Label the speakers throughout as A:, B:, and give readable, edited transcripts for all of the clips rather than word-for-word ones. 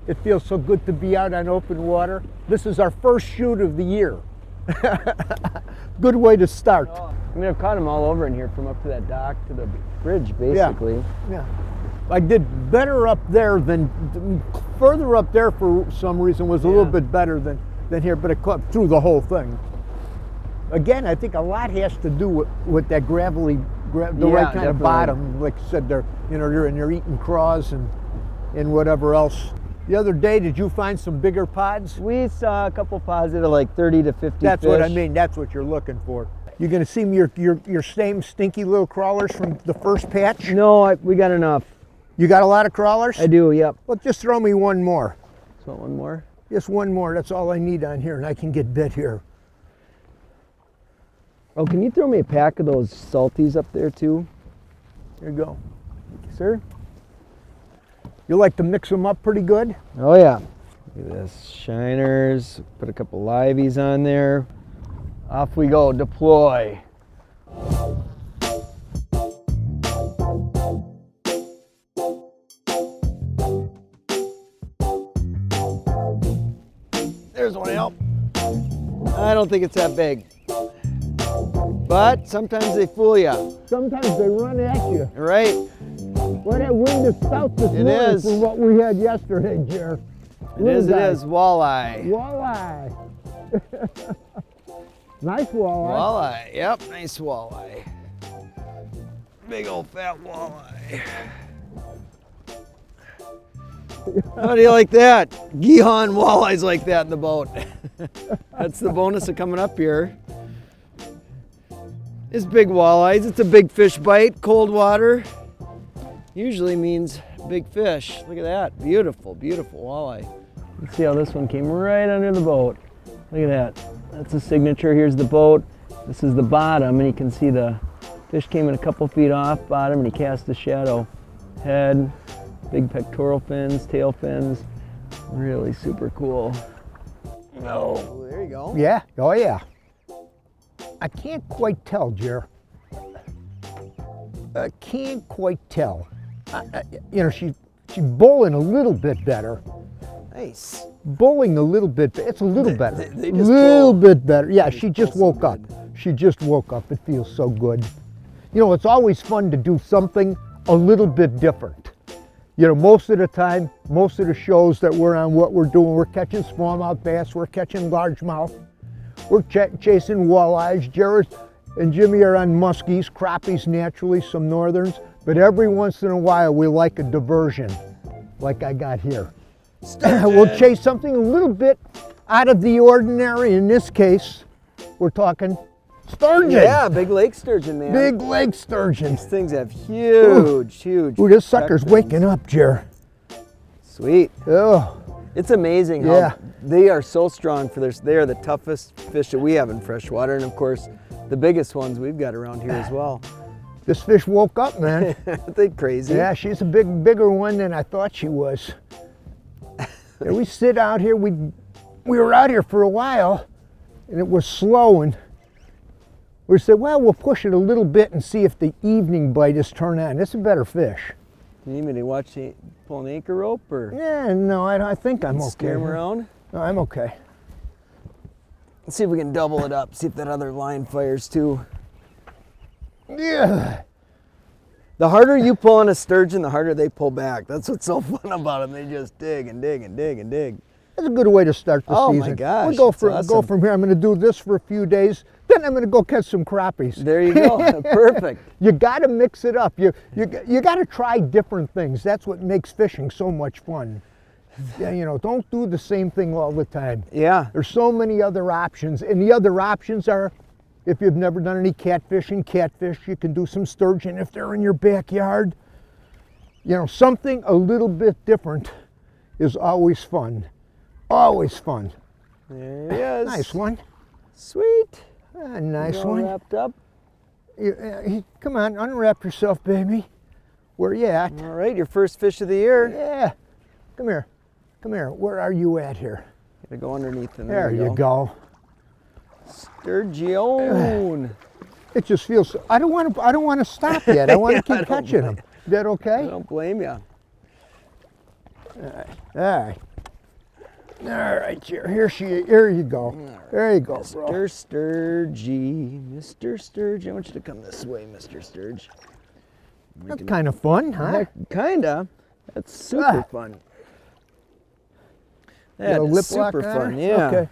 A: It feels so good to be out on open water. This is our first shoot of the year. Good way to start.
B: I mean, I've caught them all over in here from up to that dock to the bridge, basically.
A: Yeah. I did better up there than, further up there for some reason was a little bit better than here, but it caught through the whole thing. Again, I think a lot has to do with that gravelly, the right kind of bottom. Like you said, you're eating craws and whatever else. The other day, did you find some bigger pods?
B: We saw a couple pods that are like 30 to 50
A: That's
B: fish.
A: what I mean. That's what you're looking for. You're going to see your same stinky little crawlers from the first patch?
B: No, we got enough.
A: You got a lot of crawlers?
B: I do, yep.
A: Well, just throw me one more.
B: So one more?
A: Just one more. That's all I need on here, and I can get bit here.
B: Oh, can you throw me a pack of those salties up there, too?
A: Here you go.
B: Sir?
A: You like to mix them up pretty good?
B: Oh, yeah. Look at this. Shiners. Put a couple liveys on there. Off we go. Deploy. There's one out. I don't think it's that big. But sometimes they fool you.
A: Sometimes they run at you.
B: Right?
A: Well, that wind is south this morning from what we had yesterday, Jer.
B: It is. Walleye.
A: Walleye. Nice walleye.
B: Walleye. Yep, nice walleye. Big old fat walleye. How do you like that? Gihon walleyes like that in the boat. That's the bonus of coming up here. It's big walleyes. It's a big fish bite. Cold water usually means big fish. Look at that. Beautiful, beautiful walleye. Let's see how this one came right under the boat. Look at that. That's the signature. Here's the boat. This is the bottom, and you can see the fish came in a couple feet off bottom, and he cast a shadow. Head, big pectoral fins, tail fins. Really super cool. Oh, there you go.
A: Yeah. Oh, yeah. I can't quite tell, Jer. I can't quite tell. She's bowling a little bit better.
B: Nice.
A: Bowling a little bit. It's a little better.
B: They
A: A
B: just
A: little
B: bowl.
A: bit better. Yeah,
B: They
A: she
B: just
A: just
B: bowl
A: woke
B: so
A: up.
B: good.
A: She just woke up. It feels so good. You know, it's always fun to do something a little bit different. You know, most of the time, most of the shows that we're on, what we're doing, we're catching smallmouth bass, we're catching largemouth, we're chasing walleyes. Jared and Jimmy are on muskies, crappies naturally, some northerns, but every once in a while we like a diversion, like I got here. We'll chase something a little bit out of the ordinary. In this case, we're talking sturgeon.
B: Yeah, big lake sturgeon, man.
A: Big lake sturgeon.
B: These things have huge.
A: Ooh, this sucker's waking up, Jer.
B: Sweet.
A: Oh.
B: It's amazing how they are so strong for they are the toughest fish that we have in freshwater, and of course, the biggest ones we've got around here as well.
A: This fish woke up, man.
B: Aren't they crazy?
A: Yeah, she's a bigger one than I thought she was. Yeah, we sit out here, we were out here for a while, and it was slow, and we said, well, we'll push it a little bit and see if the evening bite is turned on. It's a better fish.
B: You need me to watch you pull an anchor rope, or?
A: Yeah, no, I think I'm okay.
B: Scare him around?
A: No, I'm okay.
B: Let's see if we can double it up, see if that other line fires too.
A: Yeah.
B: The harder you pull on a sturgeon, the harder they pull back. That's what's so fun about them. They just dig and dig and dig and dig.
A: That's a good way to start the season.
B: Oh my gosh,
A: We'll go
B: awesome.
A: from here. I'm going to do this for a few days. Then I'm going to go catch some crappies.
B: There you go. Perfect.
A: You got to mix it up. You got to try different things. That's what makes fishing so much fun. Yeah, you know, don't do the same thing all the time.
B: Yeah.
A: There's so many other options, and the other options are, if you've never done any catfish, you can do some sturgeon if they're in your backyard. You know, something a little bit different is always fun. Always fun.
B: There he is.
A: Nice one.
B: Sweet.
A: Nice
B: all
A: one.
B: Wrapped up.
A: Come on, unwrap yourself, baby. Where you at?
B: All right, your first fish of the year.
A: Yeah. Come here. Come here. Where are you at here?
B: Gotta go underneath them.
A: There you go.
B: Sturgeon.
A: It just feels. I don't want to stop yet. I want to keep catching them. Is that okay?
B: I don't blame you.
A: All right. right, here you go. There you go, bro.
B: Mr. Sturgy, Mr. Sturge. I want you to come this way, Mr. Sturge.
A: That's kind of fun, huh?
B: Kinda. That's super fun. That is super fun, yeah.
A: Okay.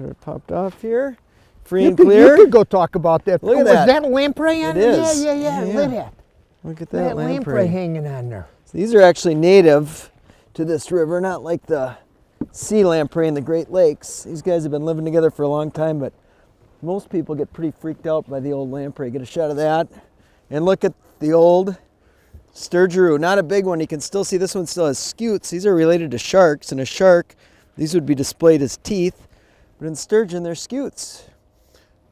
B: It popped off here. Free
A: You
B: and clear.
A: could go talk about that.
B: Look at
A: Was
B: that.
A: that lamprey on
B: It
A: there?
B: is.
A: Yeah. Look at that.
B: Look at
A: That
B: that
A: lamprey hanging on there.
B: These are actually native to this river, not like the sea lamprey in the Great Lakes. These guys have been living together for a long time, but most people get pretty freaked out by the old lamprey. Get a shot of that. And look at the old sturgeon. Not a big one. You can still see this one still has scutes. These are related to sharks. And a shark, these would be displayed as teeth. But in sturgeon, they're scutes.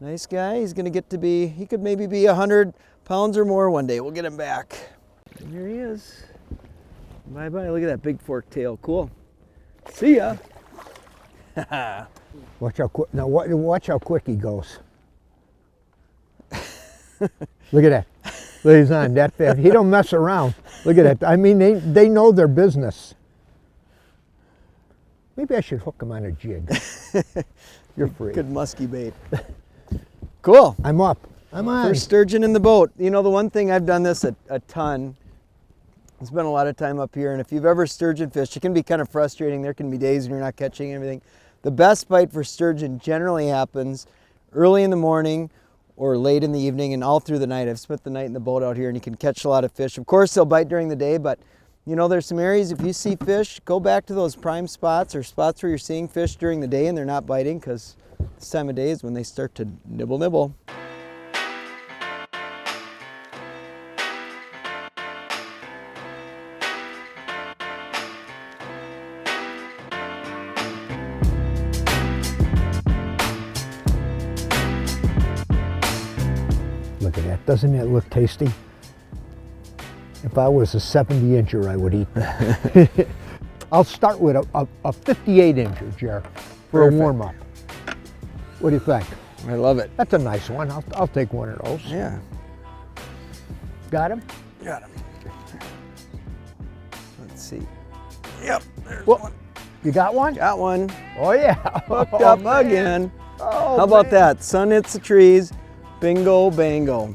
B: Nice guy. He's going to get to be, he could maybe be 100 pounds or more one day. We'll get him back. And here he is. Bye-bye. Look at that big forked tail. Cool. See ya.
A: Watch how quick. Now watch how quick he goes. Look at that. He's on that fast. He don't mess around. Look at that. I mean, they know their business. Maybe I should hook him on a jig. You're free.
B: Good musky bait. Cool.
A: I'm up. I'm on.
B: First sturgeon in the boat. You know, the one thing, I've done this a ton. I spent a lot of time up here, and if you've ever sturgeon fished, it can be kind of frustrating. There can be days when you're not catching anything. The best bite for sturgeon generally happens early in the morning or late in the evening and all through the night. I've spent the night in the boat out here, and you can catch a lot of fish. Of course, they'll bite during the day, but you know, there's some areas, if you see fish, go back to those prime spots or spots where you're seeing fish during the day and they're not biting, because this time of day is when they start to nibble.
A: Look at that. Doesn't that look tasty? If I was a 70-incher, I would eat that. I'll start with a 58-incher, Jer, for
B: Perfect.
A: a warm-up. What do you think?
B: I love it.
A: That's a nice one. I'll take one of those.
B: Yeah.
A: Got him?
B: Got him. Let's see. Yep, there's
A: Well,
B: one.
A: you got one?
B: Got one.
A: Oh, yeah.
B: Hooked
A: Oh,
B: up
A: man.
B: again.
A: Oh,
B: How about
A: man.
B: that? Sun hits the trees. Bingo, bango.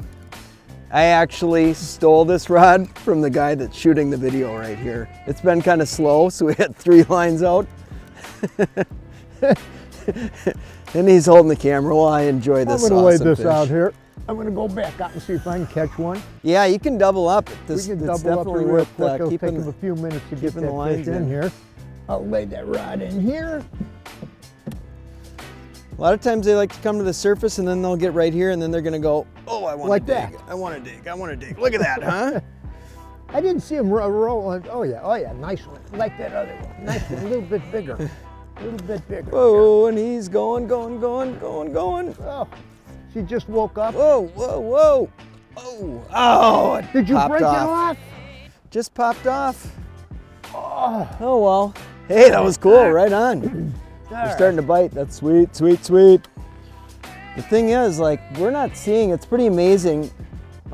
B: I actually stole this rod from the guy that's shooting the video right here. It's been kind of slow, so we had 3 lines out. And he's holding the camera while I enjoy this
A: I'm going to lay
B: awesome
A: this
B: fish.
A: out here. I'm going to go back out and see if I can catch one.
B: Yeah, you can double up. This,
A: We can
B: it's
A: double up
B: definitely
A: real
B: worth
A: quick. It'll take
B: keeping
A: him a few minutes to get
B: keeping the
A: that
B: lines
A: fish in
B: in.
A: here. I'll lay that rod in here.
B: A lot of times they like to come to the surface and then they'll get right here and then they're gonna go, oh, I want
A: Like
B: to dig.
A: that.
B: I want to dig. I want to dig. Look at that, huh?
A: I didn't see him rolling. Oh yeah, nice one. Like that other one. Nice one, a little bit bigger. A little bit bigger.
B: Whoa, and he's going.
A: Oh, she just woke up.
B: Whoa. Oh, it
A: Did you
B: popped
A: break it off?
B: Just popped off.
A: Oh,
B: Oh, well. Hey, that was cool. Right on. They're starting to bite. That's sweet. The thing is, like, we're not seeing, it's pretty amazing.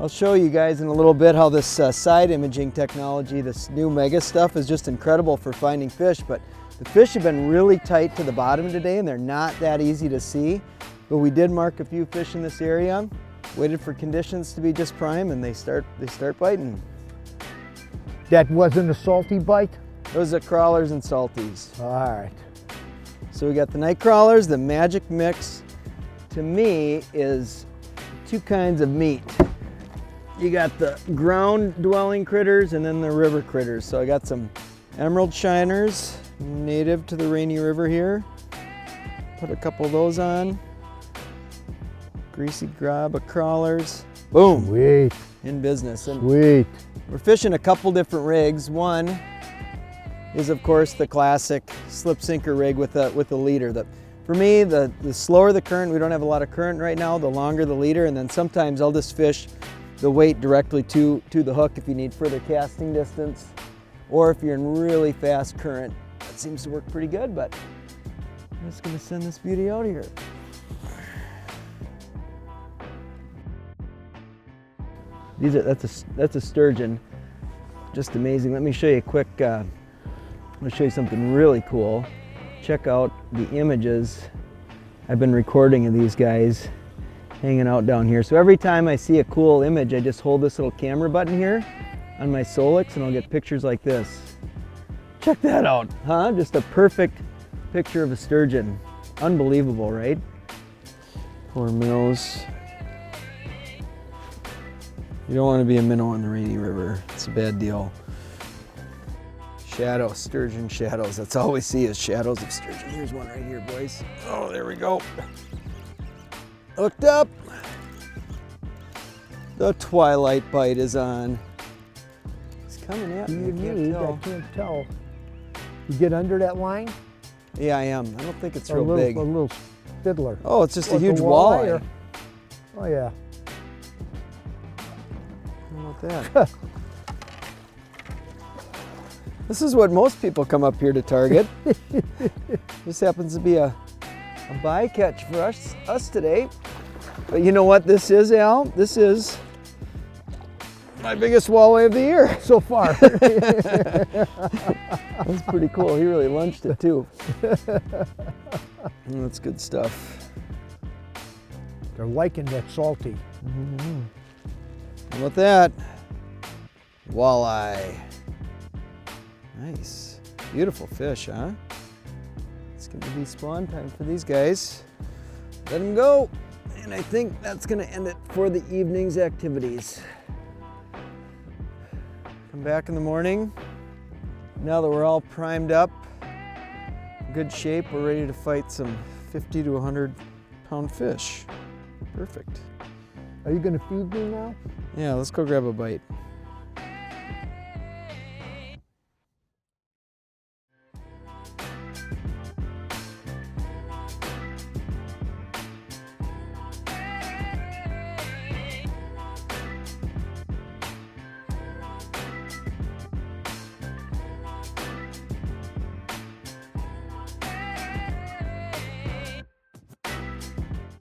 B: I'll show you guys in a little bit how this side imaging technology, this new mega stuff, is just incredible for finding fish. But the fish have been really tight to the bottom today and they're not that easy to see. But we did mark a few fish in this area, waited for conditions to be just prime, and they start biting.
A: that wasn't a salty bite?
B: Those are crawlers and salties.
A: All right.
B: So we got the night crawlers. The magic mix to me is 2 kinds of meat. You got the ground dwelling critters and then the river critters. So I got some emerald shiners, native to the Rainy River here. Put a couple of those on. Greasy grab of crawlers. Boom,
A: Sweet,
B: in business. And
A: sweet.
B: we're fishing a couple different rigs. One is, of course, the classic slip sinker rig with a leader. For me, the slower the current, we don't have a lot of current right now, the longer the leader, and then sometimes I'll just fish the weight directly to the hook if you need further casting distance, or if you're in really fast current. That seems to work pretty good, but I'm just gonna send this beauty out here. That's a sturgeon. Just amazing. Let me show you a quick I'll show you something really cool. Check out the images I've been recording of these guys hanging out down here. So every time I see a cool image, I just hold this little camera button here on my Solix and I'll get pictures like this. Check that out, huh? Just a perfect picture of a sturgeon. Unbelievable, right? Poor minnows. You don't want to be a minnow on the Rainy River. It's a bad deal. Shadow, sturgeon shadows. That's all we see is shadows of sturgeon. Here's one right here, boys. Oh, there we go. Hooked up. The Twilight bite is on. He's coming at me.
A: I can't tell. You get under that line?
B: Yeah, I am. I don't think it's real big.
A: A little fiddler.
B: Oh, it's just a huge
A: a
B: walleye.
A: Oh yeah.
B: How about that? This is what most people come up here to target. This happens to be a bycatch for us today. But you know what this is, Al? This is my biggest walleye of the year.
A: So far.
B: That's pretty cool. He really lunched it too. That's good stuff.
A: They're liking that salty.
B: Mm-hmm. How about that? Walleye. Nice. Beautiful fish, huh? It's going to be spawn time for these guys. Let them go. And I think that's going to end it for the evening's activities. Come back in the morning. Now that we're all primed up, good shape, we're ready to fight some 50 to 100 pound fish. Perfect.
A: Are you going to feed me now?
B: Yeah, let's go grab a bite.